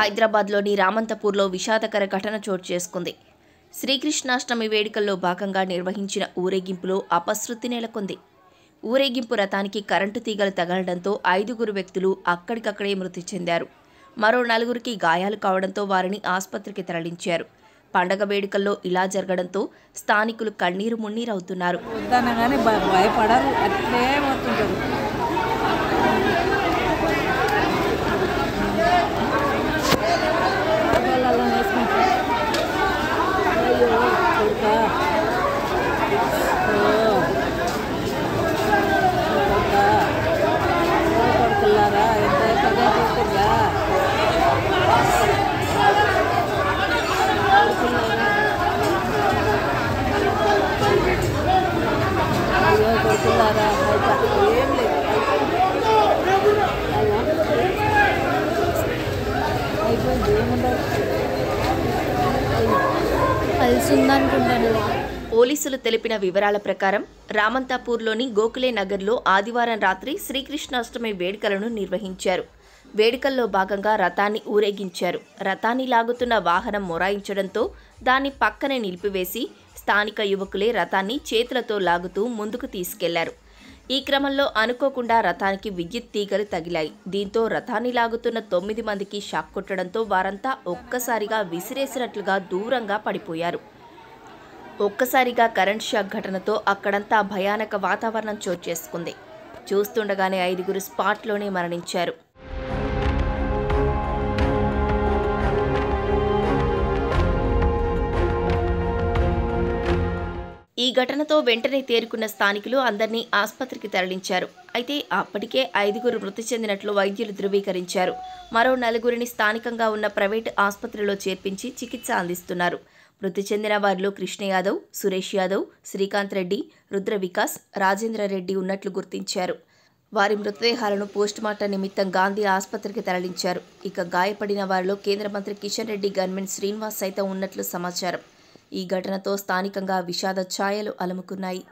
హైదరాబాద్లోని రామంతపూర్లో విషాదకర ఘటన చోటు చేసుకుంది. శ్రీకృష్ణాష్టమి వేడుకల్లో భాగంగా నిర్వహించిన ఊరేగింపులో అపశృతి నెలకొంది. ఊరేగింపు రథానికి కరెంటు తీగలు తగలడంతో 5 వ్యక్తులు అక్కడికక్కడే మృతి చెందారు. మరో 4 గాయాలు కావడంతో వారిని ఆసుపత్రికి తరలించారు. పండగ వేడుకల్లో ఇలా జరగడంతో స్థానికులు కన్నీరు మున్నీరవుతున్నారు. పోలీసులు తెలిపిన వివరాల ప్రకారం రామంతాపూర్లోని గోఖలే నగర్లో ఆదివారం రాత్రి శ్రీకృష్ణాష్టమి వేడుకలను నిర్వహించారు. వేడుకల్లో భాగంగా రథాన్ని ఊరేగించారు. రథాన్ని లాగుతున్న వాహనం మొరాయించడంతో దాన్ని పక్కనే నిలిపివేసి స్థానిక యువకులే రథాన్ని చేతులతో లాగుతూ ముందుకు తీసుకెళ్లారు. ఈ క్రమంలో అనుకోకుండా రథానికి విద్యుత్ తీగలు తగిలాయి. దీంతో రథాన్ని లాగుతున్న 9 మందికి షాక్ కొట్టడంతో వారంతా ఒక్కసారిగా విసిరేసినట్లుగా దూరంగా పడిపోయారు. ఒక్కసారిగా కరెంట్ షాక్ ఘటనతో అక్కడంతా భయానక వాతావరణం చోటు చేసుకుంది. చూస్తుండగానే 5 స్పాట్లోనే మరణించారు. ఈ ఘటనతో వెంటనే తేరుకున్న స్థానికులు అందరినీ ఆసుపత్రికి తరలించారు. అయితే అప్పటికే 5 మృతి చెందినట్లు వైద్యులు ధృవీకరించారు. మరో 4 స్థానికంగా ఉన్న ప్రైవేటు ఆసుపత్రిలో చేర్పించి చికిత్స అందిస్తున్నారు. మృతి చెందిన వారిలో కృష్ణ యాదవ్, సురేష్ యాదవ్, శ్రీకాంత్ రెడ్డి, రుద్ర వికాస్, రాజేంద్ర రెడ్డి ఉన్నట్లు గుర్తించారు. వారి మృతదేహాలను పోస్టుమార్టం నిమిత్తం గాంధీ ఆసుపత్రికి తరలించారు. ఇక గాయపడిన వారిలో కేంద్ర మంత్రి కిషన్ రెడ్డి గన్మెన్ శ్రీనివాస్ సైతం ఉన్నట్లు సమాచారం. ఈ ఘటనతో స్థానికంగా విషాద ఛాయలు అలుముకున్నాయి.